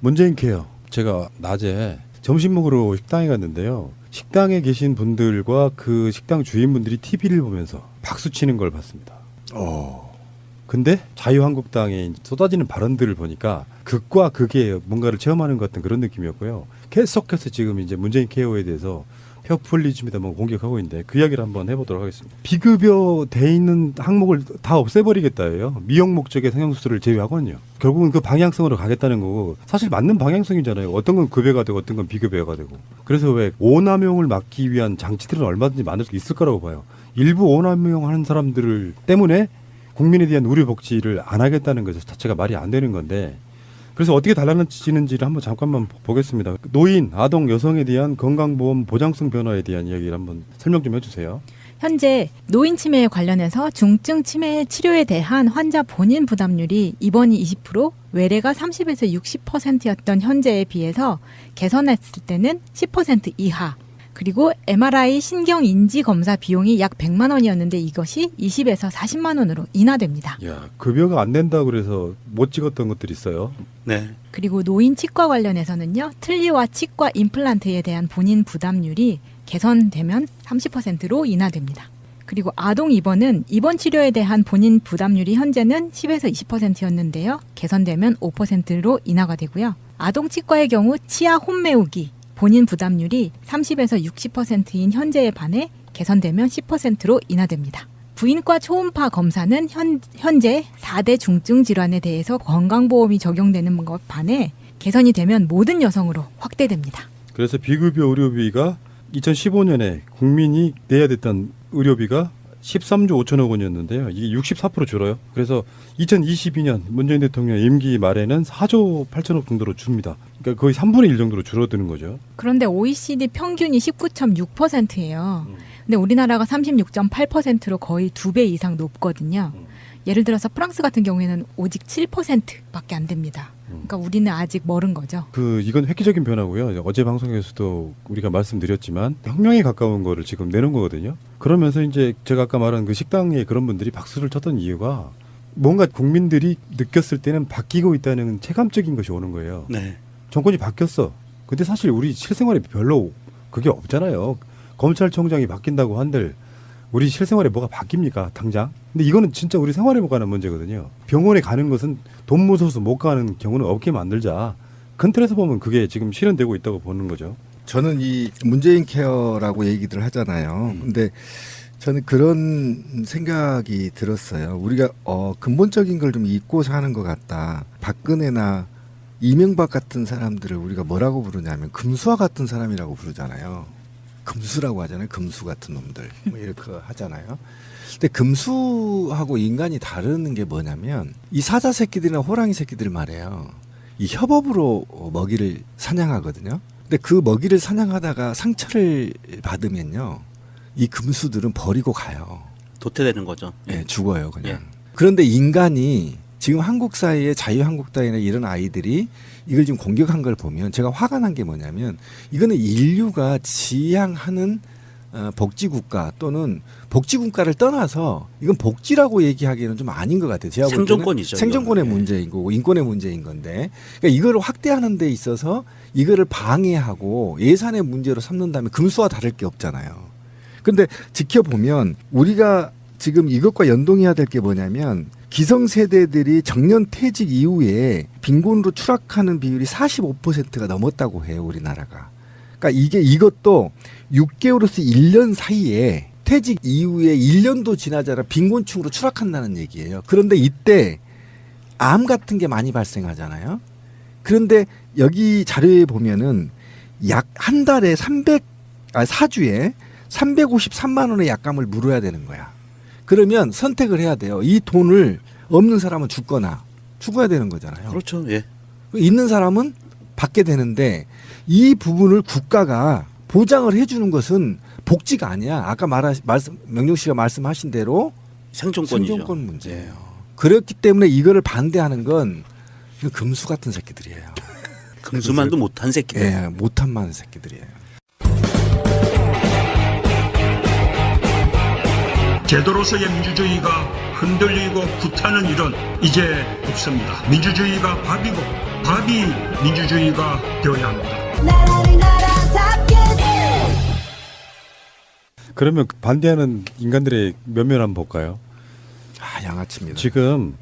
문재인 케어. 제가 낮에 점심 먹으러 식당에 갔는데요. 식당에 계신 분들과 그 식당 주인분들이 TV를 보면서 박수 치는 걸 봤습니다. 근데 자유한국당에 쏟아지는 발언들을 보니까 극과 극의 뭔가를 체험하는 것 같은 그런 느낌이었고요. 계속해서 지금 이제 문재인 케어에 대해서 페어플리즘이다 뭐 공격하고 있는데 그 이야기를 한번 해보도록 하겠습니다. 비급여 돼 있는 항목을 다 없애버리겠다예요. 미용 목적의 성형수술을 제외하거든요. 결국은 그 방향성으로 가겠다는 거고 사실 맞는 방향성이잖아요. 어떤 건 급여가 되고 어떤 건 비급여가 되고. 그래서 왜 오남용을 막기 위한 장치들은 얼마든지 만들 수 있을 거라고 봐요. 일부 오남용하는 사람들을 때문에 국민에 대한 의료 복지를 안 하겠다는 것 자체가 말이 안 되는 건데 그래서 어떻게 달라지는지를 한번 잠깐만 보겠습니다. 노인, 아동, 여성에 대한 건강보험 보장성 변화에 대한 이야기를 한번 설명 좀 해주세요. 현재 노인 치매에 관련해서 중증 치매 치료에 대한 환자 본인 부담률이 입원이 20%, 외래가 30에서 60%였던 현재에 비해서 개선했을 때는 10% 이하. 그리고 MRI 신경인지 검사 비용이 약 100만 원이었는데 이것이 20에서 40만 원으로 인하됩니다. 야, 급여가 안 된다 그래서 못 찍었던 것들이 있어요. 네. 그리고 노인 치과 관련해서는요. 틀니와 치과 임플란트에 대한 본인 부담률이 개선되면 30%로 인하됩니다. 그리고 아동 입원은 입원 치료에 대한 본인 부담률이 현재는 10에서 20%였는데요. 개선되면 5%로 인하가 되고요. 아동 치과의 경우 치아 홈메우기 본인 부담률이 30에서 60%인 현재에 반해 개선되면 10%로 인하됩니다. 부인과 초음파 검사는 현재 4대 중증 질환에 대해서 건강보험이 적용되는 것 반해 개선이 되면 모든 여성으로 확대됩니다. 그래서 비급여 의료비가 2015년에 국민이 내야 됐던 의료비가 13조 5천억 원이었는데요. 이게 64% 줄어요. 그래서 2022년 문재인 대통령 임기 말에는 4조 8천억 정도로 줍니다. 그러니까 거의 3분의 1 정도로 줄어드는 거죠. 그런데 OECD 평균이 19.6%예요. 근데 우리나라가 36.8%로 거의 2배 이상 높거든요. 예를 들어서 프랑스 같은 경우에는 오직 7%밖에 안 됩니다. 그러니까 우리는 아직 멀은 거죠. 이건 획기적인 변화고요. 어제 방송에서도 우리가 말씀드렸지만 혁명에 가까운 거를 지금 내놓은 거거든요. 그러면서 이제 제가 아까 말한 그 식당에 그런 분들이 박수를 쳤던 이유가 뭔가 국민들이 느꼈을 때는 바뀌고 있다는 체감적인 것이 오는 거예요. 네. 정권이 바뀌었어. 근데 사실 우리 실생활에 별로 그게 없잖아요. 검찰총장이 바뀐다고 한들 우리 실생활에 뭐가 바뀝니까 당장? 근데 이거는 진짜 우리 생활에 관한 문제거든요. 병원에 가는 것은 돈 무서워서 못 가는 경우는 없게 만들자. 큰 틀에서 보면 그게 지금 실현되고 있다고 보는 거죠. 저는 이 문재인 케어라고 얘기들 하잖아요. 근데 저는 그런 생각이 들었어요. 우리가 근본적인 걸 좀 잊고 사는 것 같다. 박근혜나 이명박 같은 사람들을 우리가 뭐라고 부르냐면 금수와 같은 사람이라고 부르잖아요. 금수라고 하잖아요. 금수 같은 놈들. 뭐 이렇게 하잖아요. 근데 금수하고 인간이 다르는 게 뭐냐면 이 사자 새끼들이나 호랑이 새끼들 말이에요. 이 협업으로 먹이를 사냥하거든요. 근데 그 먹이를 사냥하다가 상처를 받으면요. 이 금수들은 버리고 가요. 도태되는 거죠. 예, 죽어요, 그냥. 예. 그런데 인간이 지금 한국 사회에 자유한국당이나 이런 아이들이 이걸 지금 공격한 걸 보면 제가 화가 난 게 뭐냐면 이거는 인류가 지향하는 복지국가 또는 복지국가를 떠나서 이건 복지라고 얘기하기에는 좀 아닌 것 같아요. 제가 볼 때는 생존권이죠. 생존권의 이건. 문제인 거고 인권의 문제인 건데 그러니까 이거를 확대하는 데 있어서 이거를 방해하고 예산의 문제로 삼는다면 금수와 다를 게 없잖아요. 그런데 지켜보면 우리가 지금 이것과 연동해야 될 게 뭐냐면 기성세대들이 정년 퇴직 이후에 빈곤으로 추락하는 비율이 45%가 넘었다고 해요, 우리나라가. 그러니까 이것도 6개월에서 1년 사이에 퇴직 이후에 1년도 지나자라 빈곤층으로 추락한다는 얘기예요. 그런데 이때 암 같은 게 많이 발생하잖아요. 그런데 여기 자료에 보면은 약 한 달에 4주에 353만 원의 약감을 물어야 되는 거야. 그러면 선택을 해야 돼요. 이 돈을 없는 사람은 죽어야 되는 거잖아요. 그렇죠. 예. 있는 사람은 받게 되는데 이 부분을 국가가 보장을 해주는 것은 복지가 아니야. 아까 명령 씨가 말씀하신 대로 생존권이죠. 생존권 문제예요. 그렇기 때문에 이거를 반대하는 건 금수 같은 새끼들이에요. 금수만도 못한 새끼들. 예, 못한 많은 새끼들이에요. 제도로서의 민주주의가 흔들리고 구타는 일은 이제 없습니다. 민주주의가 밥이고 답이 민주주의가 되어야 합니다. 그러면 반대하는 인간들의 면면 한번 볼까요? 양아치입니다. 지금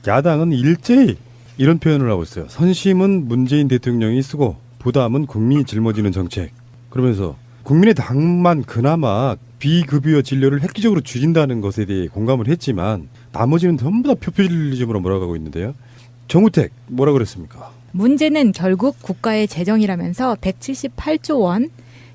야당은 일제히 이런 표현을 하고 있어요. 선심은 문재인 대통령이 쓰고 부담은 국민이 짊어지는 정책. 그러면서 국민의 당만 그나마 비급여 진료를 획기적으로 줄인다는 것에 대해 공감을 했지만 나머지는 전부 다 표퓰리즘으로 몰아가고 있는데요. 정우택 뭐라 그랬습니까? 문제는 결국 국가의 재정이라면서 178조 원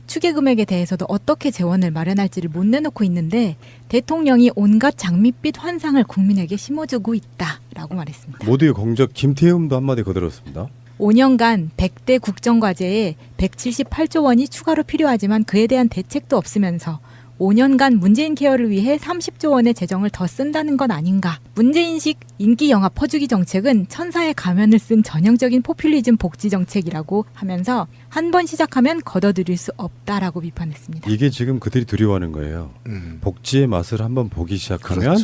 추계 금액에 대해서도 어떻게 재원을 마련할지를 못 내놓고 있는데 대통령이 온갖 장밋빛 환상을 국민에게 심어주고 있다라고 말했습니다. 모두의 공적 김태흠도 한마디 거들었습니다. 5년간 100대 국정과제에 178조 원이 추가로 필요하지만 그에 대한 대책도 없으면서 5년간 문재인 케어를 위해 30조 원의 재정을 더 쓴다는 건 아닌가. 문재인식 인기 영화 퍼주기 정책은 천사의 가면을 쓴 전형적인 포퓰리즘 복지 정책이라고 하면서 한 번 시작하면 걷어들일 수 없다라고 비판했습니다. 이게 지금 그들이 두려워하는 거예요. 복지의 맛을 한번 보기 시작하면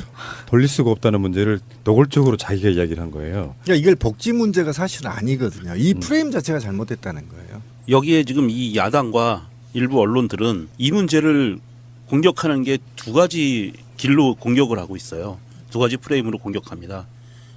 돌릴 수가 없다는 문제를 노골적으로 자기가 이야기를 한 거예요. 그러니까 이걸 복지 문제가 사실은 아니거든요. 이 프레임 자체가 잘못됐다는 거예요. 여기에 지금 이 야당과 일부 언론들은 이 문제를 공격하는 게 두 가지 길로 공격을 하고 있어요. 두 가지 프레임으로 공격합니다.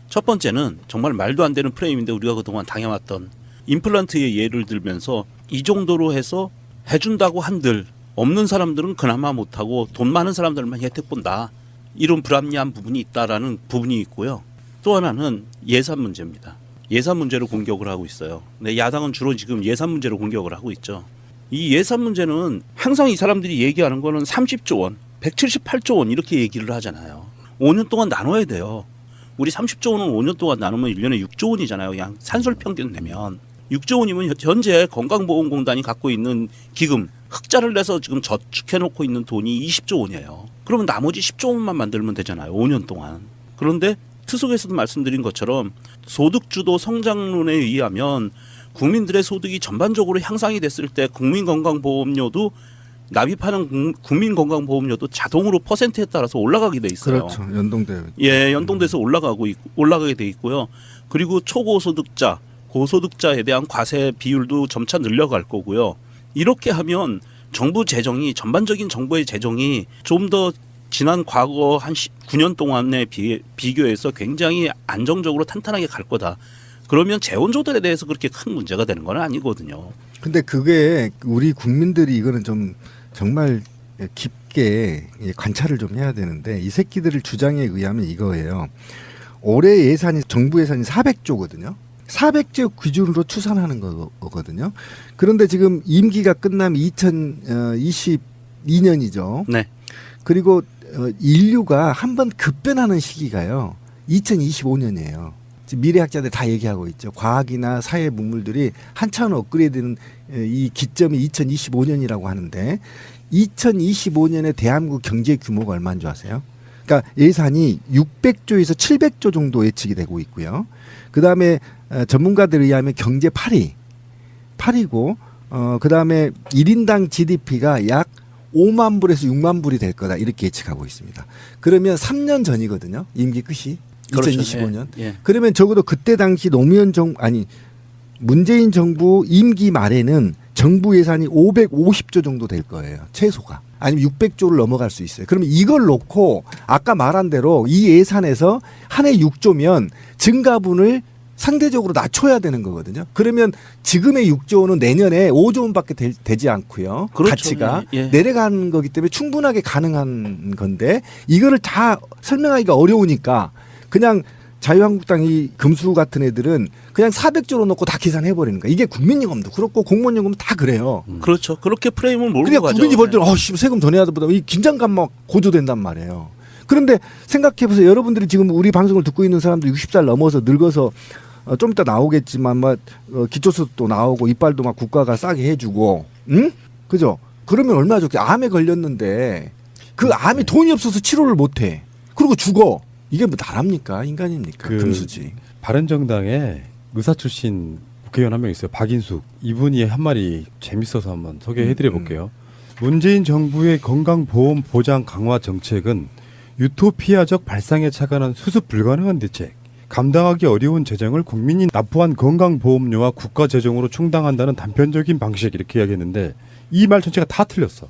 첫 번째는 정말 말도 안 되는 프레임인데 우리가 그동안 당해왔던 임플란트의 예를 들면서 이 정도로 해서 해준다고 한들 없는 사람들은 그나마 못하고 돈 많은 사람들만 혜택 본다. 이런 불합리한 부분이 있다라는 부분이 있고요. 또 하나는 예산 문제입니다. 예산 문제로 공격을 하고 있어요. 근데 야당은 주로 지금 예산 문제로 공격을 하고 있죠. 이 예산 문제는 항상 이 사람들이 얘기하는 거는 30조 원, 178조 원 이렇게 얘기를 하잖아요. 5년 동안 나눠야 돼요. 우리 30조 원은 5년 동안 나누면 1년에 6조 원이잖아요. 그냥 산술평균 내면. 6조 원이면 현재 건강보험공단이 갖고 있는 기금, 흑자를 내서 지금 저축해놓고 있는 돈이 20조 원이에요. 그러면 나머지 10조 원만 만들면 되잖아요. 5년 동안. 그런데 특속에서도 말씀드린 것처럼 소득주도 성장론에 의하면 국민들의 소득이 전반적으로 향상이 됐을 때 국민건강보험료도 납입하는 국민건강보험료도 자동으로 퍼센트에 따라서 올라가게 돼 있어요. 그렇죠. 연동돼요. 예, 연동돼서 올라가게 돼 있고요. 그리고 초고소득자, 고소득자에 대한 과세 비율도 점차 늘려갈 거고요. 이렇게 하면 정부 재정이 전반적인 정부의 재정이 좀 더 지난 과거 한 9년 동안에 비교해서 굉장히 안정적으로 탄탄하게 갈 거다. 그러면 재원조달에 대해서 그렇게 큰 문제가 되는 건 아니거든요. 근데 그게 우리 국민들이 이거는 좀 정말 깊게 관찰을 좀 해야 되는데 이 새끼들의 주장에 의하면 이거예요. 올해 예산이 정부 예산이 400조거든요. 400조 기준으로 추산하는 거거든요. 그런데 지금 임기가 끝나면 2022년이죠. 네. 그리고 인류가 한 번 급변하는 시기가요. 2025년이에요. 미래학자들 다 얘기하고 있죠. 과학이나 사회 문물들이 한참 업그레이드되는 이 기점이 2025년이라고 하는데 2025년에 대한민국 경제 규모가 얼마인 줄 아세요? 그러니까 예산이 600조에서 700조 정도 예측이 되고 있고요. 그다음에 전문가들에 의하면 경제 8위고 그다음에 1인당 GDP가 약 5만 불에서 6만 불이 될 거다 이렇게 예측하고 있습니다. 그러면 3년 전이거든요. 임기 끝이. 그렇죠. 2025년. 예. 그러면 적어도 그때 당시 문재인 정부 임기 말에는 정부 예산이 550조 정도 될 거예요. 최소가. 아니면 600조를 넘어갈 수 있어요. 그러면 이걸 놓고 아까 말한 대로 이 예산에서 한 해 6조면 증가분을 상대적으로 낮춰야 되는 거거든요. 그러면 지금의 6조 원은 내년에 5조 원밖에 되지 않고요. 그렇죠. 가치가 예. 내려가는 거기 때문에 충분하게 가능한 건데 이거를 다 설명하기가 어려우니까 그냥 자유한국당이 금수 같은 애들은 그냥 400조로 놓고 다 계산해버리는 거야. 이게 국민연금도 그렇고 공무원연금도 다 그래요. 그렇죠. 그렇게 프레임을 몰고 그러니까 가죠. 국민이 볼 때는 세금 더 내야 보다 이 긴장감 막 고조된단 말이에요. 그런데 생각해보세요. 여러분들이 지금 우리 방송을 듣고 있는 사람들 60살 넘어서 늙어서 좀 이따 나오겠지만 막 기초수도 나오고 이빨도 막 국가가 싸게 해주고, 응? 그죠? 그러면 얼마나 좋게 암에 걸렸는데 그 암이 돈이 없어서 치료를 못해. 그리고 죽어. 이게 뭐 나랍니까? 인간입니까? 금수지. 바른정당에 의사 출신 국회의원 한 명 있어요. 박인숙. 이분이 한 말이 재밌어서 한번 소개해드려 볼게요. 문재인 정부의 건강보험 보장 강화 정책은 유토피아적 발상에 착안한 수습 불가능한 대책. 감당하기 어려운 재정을 국민이 납부한 건강보험료와 국가재정으로 충당한다는 단편적인 방식 이렇게 이야기했는데 이 말 전체가 다 틀렸어.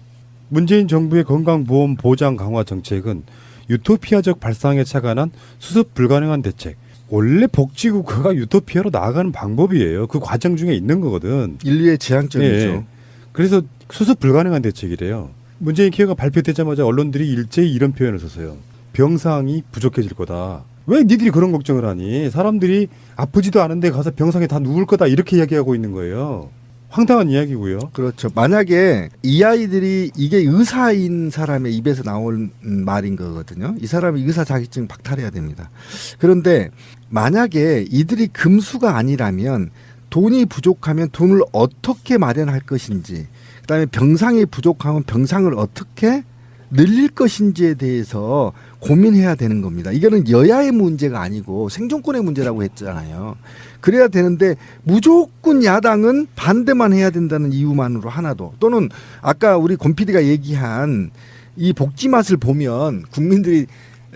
문재인 정부의 건강보험 보장 강화 정책은 유토피아적 발상에 착안한 수습 불가능한 대책. 원래 복지국가가 유토피아로 나아가는 방법이에요. 그 과정 중에 있는 거거든. 인류의 재앙점이죠. 예. 그래서 수습 불가능한 대책이래요. 문재인 케어가 발표되자마자 언론들이 일제히 이런 표현을 썼어요. 병상이 부족해질 거다. 왜 니들이 그런 걱정을 하니? 사람들이 아프지도 않은데 가서 병상에 다 누울 거다 이렇게 이야기하고 있는 거예요. 황당한 이야기고요. 그렇죠. 만약에 이 아이들이 이게 의사인 사람의 입에서 나온 말인 거거든요. 이 사람이 의사 자격증 박탈해야 됩니다. 그런데 만약에 이들이 금수가 아니라면 돈이 부족하면 돈을 어떻게 마련할 것인지, 그다음에 병상이 부족하면 병상을 어떻게 늘릴 것인지에 대해서 고민해야 되는 겁니다. 이거는 여야의 문제가 아니고 생존권의 문제라고 했잖아요. 그래야 되는데 무조건 야당은 반대만 해야 된다는 이유만으로 하나도, 또는 아까 우리 권 PD가 얘기한 이 복지 맛을 보면 국민들이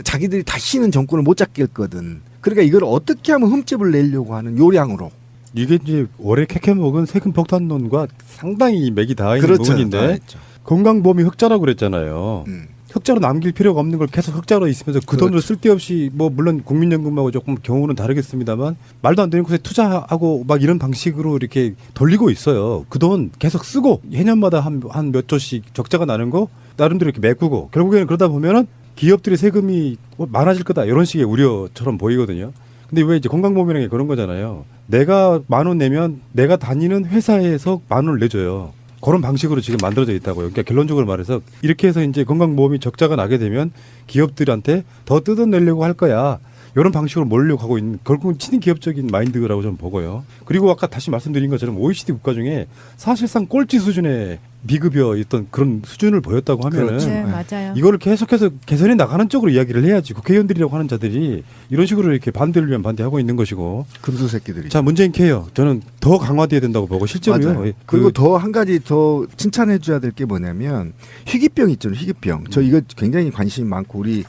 자기들이 다시는 정권을 못 잡겠거든. 그러니까 이걸 어떻게 하면 흠집을 내려고 하는 요량으로. 이게 이제 올해 캐캐먹은 세금 폭탄론과 상당히 맥이 닿아 있는 그렇죠. 부분인데 알았죠. 건강보험이 흑자라고 그랬잖아요. 흑자로 남길 필요가 없는 걸 계속 흑자로 있으면서 그 돈을 그렇죠. 쓸데없이 뭐 물론 국민연금하고 조금 경우는 다르겠습니다만 말도 안 되는 곳에 투자하고 막 이런 방식으로 이렇게 돌리고 있어요. 그 돈 계속 쓰고 해년마다 한 몇 조씩 적자가 나는 거 나름대로 이렇게 메꾸고 결국에는 그러다 보면은 기업들의 세금이 많아질 거다 이런 식의 우려처럼 보이거든요. 근데 왜 이제 건강보험이라는 게 그런 거잖아요. 내가 10,000원 내면 내가 다니는 회사에서 10,000원을 내줘요. 그런 방식으로 지금 만들어져 있다고요. 그러니까 결론적으로 말해서 이렇게 해서 이제 건강보험이 적자가 나게 되면 기업들한테 더 뜯어내려고 할 거야. 이런 방식으로 몰려고 하고 있는 결국은 친기업적인 마인드라고 저는 보고요. 그리고 아까 다시 말씀드린 것처럼 OECD 국가 중에 사실상 꼴찌 수준의 비급여였던 그런 수준을 보였다고 하면은 그렇죠. 네, 맞아요. 이거를 계속해서 개선해 나가는 쪽으로 이야기를 해야지. 국회의원들이라고 하는 자들이 이런 식으로 이렇게 반대를 위한 반대하고 있는 것이고. 금수 새끼들이. 자, 문재인 케어 저는 더 강화돼야 된다고 보고 실제로요. 맞아요. 그리고 더 한 가지 더 칭찬해 줘야 될 게 뭐냐면 희귀병 있잖아요. 희귀병. 저 이거 굉장히 관심이 많고 우리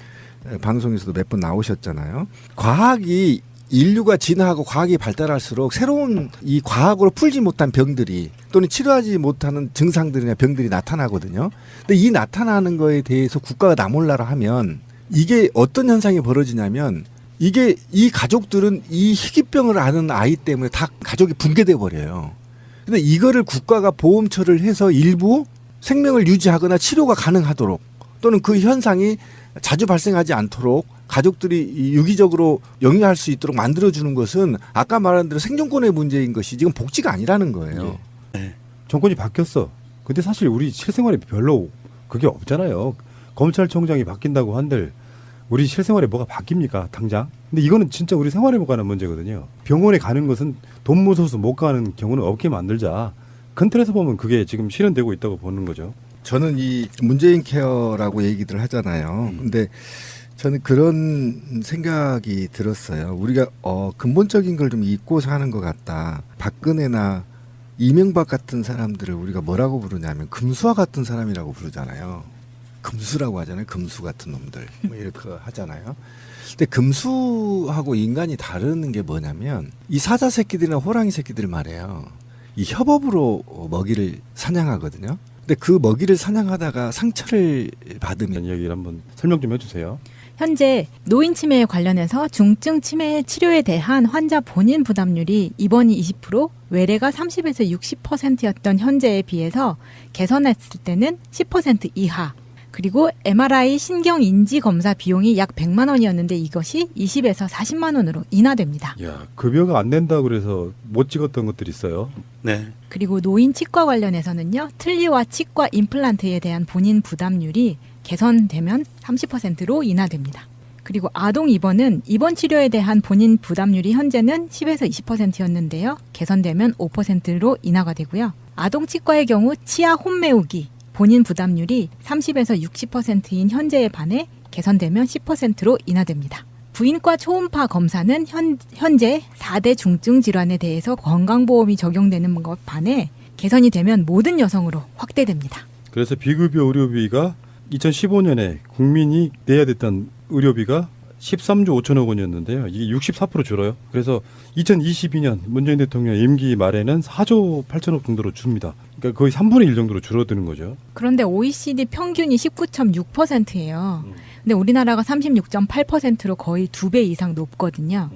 방송에서도 몇 번 나오셨잖아요. 과학이 인류가 진화하고 과학이 발달할수록 새로운 이 과학으로 풀지 못한 병들이 또는 치료하지 못하는 증상들이나 병들이 나타나거든요. 근데 이 나타나는 거에 대해서 국가가 나몰라라 하면 이게 어떤 현상이 벌어지냐면 이게 이 가족들은 이 희귀병을 앓는 아이 때문에 다 가족이 붕괴돼 버려요. 근데 이거를 국가가 보험처를 해서 일부 생명을 유지하거나 치료가 가능하도록 또는 그 현상이 자주 발생하지 않도록 가족들이 유기적으로 영위할 수 있도록 만들어주는 것은 아까 말한 대로 생존권의 문제인 것이 지금 복지가 아니라는 거예요. 정권이 바뀌었어. 근데 사실 우리 실생활에 별로 그게 없잖아요. 검찰총장이 바뀐다고 한들 우리 실생활에 뭐가 바뀝니까 당장? 근데 이거는 진짜 우리 생활에 못 가는 문제거든요. 병원에 가는 것은 돈 무서워서 못 가는 경우는 없게 만들자. 큰 틀에서 보면 그게 지금 실현되고 있다고 보는 거죠. 저는 이 문재인 케어라고 얘기들 하잖아요. 근데 저는 그런 생각이 들었어요. 우리가 근본적인 걸 좀 잊고 사는 것 같다. 박근혜나 이명박 같은 사람들을 우리가 뭐라고 부르냐면 금수와 같은 사람이라고 부르잖아요. 금수라고 하잖아요. 금수 같은 놈들 뭐 이렇게 하잖아요. 근데 금수하고 인간이 다른 게 뭐냐면 이 사자 새끼들이나 호랑이 새끼들 말이에요. 이 협업으로 먹이를 사냥하거든요. 근데 그 먹이를 사냥하다가 상처를 받으면 이야기를 한번 설명 좀 해주세요. 현재 노인 치매에 관련해서 중증 치매 치료에 대한 환자 본인 부담률이 입원이 20%, 외래가 30에서 60%였던 현재에 비해서 개선했을 때는 10% 이하. 그리고 MRI 신경인지 검사 비용이 약 100만 원이었는데 이것이 20에서 40만 원으로 인하됩니다. 야, 급여가 안 된다 그래서 못 찍었던 것들이 있어요. 네. 그리고 노인 치과 관련해서는요. 틀니와 치과 임플란트에 대한 본인 부담률이 개선되면 30%로 인하됩니다. 그리고 아동 입원은 입원 치료에 대한 본인 부담률이 현재는 10에서 20%였는데요. 개선되면 5%로 인하가 되고요. 아동 치과의 경우 치아 홈메우기 본인 부담률이 30에서 60%인 현재에 반해 개선되면 10%로 인하됩니다. 부인과 초음파 검사는 현재 4대 중증 질환에 대해서 건강보험이 적용되는 것 반해 개선이 되면 모든 여성으로 확대됩니다. 그래서 비급여 의료비가 2015년에 국민이 내야 됐던 의료비가 13조 5천억 원이었는데요. 이게 64% 줄어요. 그래서 2022년 문재인 대통령 임기 말에는 4조 8천억 정도로 줍니다. 그러니까 거의 3분의 1 정도로 줄어드는 거죠. 그런데 OECD 평균이 19.6%예요. 근데 우리나라가 36.8%로 거의 2배 이상 높거든요.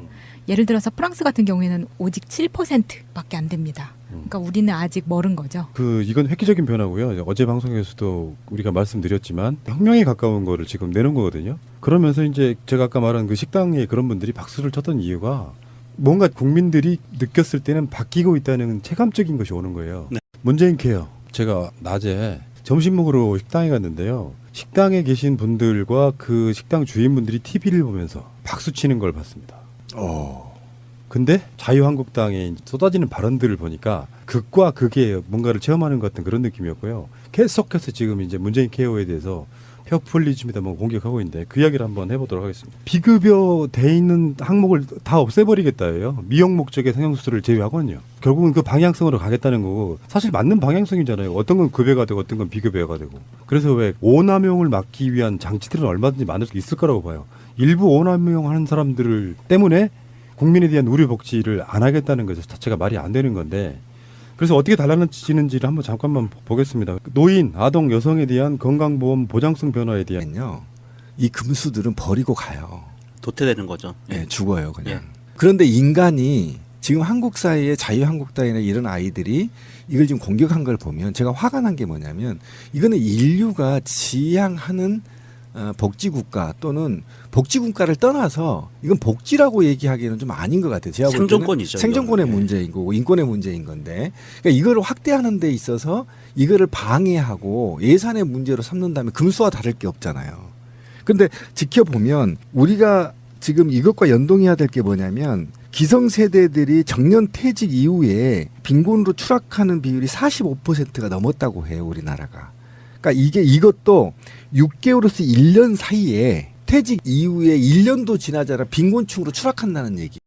예를 들어서 프랑스 같은 경우에는 오직 7%밖에 안 됩니다. 그러니까 우리는 아직 멀은 거죠. 이건 획기적인 변화고요. 어제 방송에서도 우리가 말씀드렸지만 혁명에 가까운 거를 지금 내놓은 거거든요. 그러면서 이제 제가 아까 말한 그 식당에 그런 분들이 박수를 쳤던 이유가 뭔가 국민들이 느꼈을 때는 바뀌고 있다는 체감적인 것이 오는 거예요. 네. 문재인 케어. 제가 낮에 점심 먹으러 식당에 갔는데요. 식당에 계신 분들과 그 식당 주인분들이 TV를 보면서 박수 치는 걸 봤습니다. 근데 자유한국당에 쏟아지는 발언들을 보니까 극과 극의 뭔가를 체험하는 것 같은 그런 느낌이었고요. 계속해서 지금 이제 문재인 케어에 대해서 페어플리즘이다 뭐 공격하고 있는데 그 이야기를 한번 해보도록 하겠습니다. 비급여 돼 있는 항목을 다 없애버리겠다예요. 미용 목적의 성형수술을 제외하거든요. 결국은 그 방향성으로 가겠다는 거고 사실 맞는 방향성이잖아요. 어떤 건 급여가 되고 어떤 건 비급여가 되고. 그래서 왜 오남용을 막기 위한 장치들은 얼마든지 많을 수 있을 거라고 봐요. 일부 오남용하는 사람들을 때문에 국민에 대한 의료 복지를 안 하겠다는 것 자체가 말이 안 되는 건데 그래서 어떻게 달라지는지를 한번 잠깐만 보겠습니다. 노인, 아동, 여성에 대한 건강보험 보장성 변화에 대한 이 금수들은 버리고 가요. 도태되는 거죠. 예, 죽어요 그냥. 예. 그런데 인간이 지금 한국 사회에 자유한국당이나 이런 아이들이 이걸 지금 공격한 걸 보면 제가 화가 난 게 뭐냐면 이거는 인류가 지향하는 복지국가 또는 복지국가를 떠나서 이건 복지라고 얘기하기에는 좀 아닌 것 같아요. 제가 볼 때는 생존권이죠. 생존권의 이거는. 문제인 거고 인권의 문제인 건데 그러니까 이거를 확대하는 데 있어서 이거를 방해하고 예산의 문제로 삼는다면 금수와 다를 게 없잖아요. 그런데 지켜보면 우리가 지금 이것과 연동해야 될 게 뭐냐면 기성세대들이 정년 퇴직 이후에 빈곤으로 추락하는 비율이 45%가 넘었다고 해요. 우리나라가. 그러니까 이것도 6개월에서 1년 사이에 퇴직 이후에 1년도 지나지 않아 빈곤층으로 추락한다는 얘기.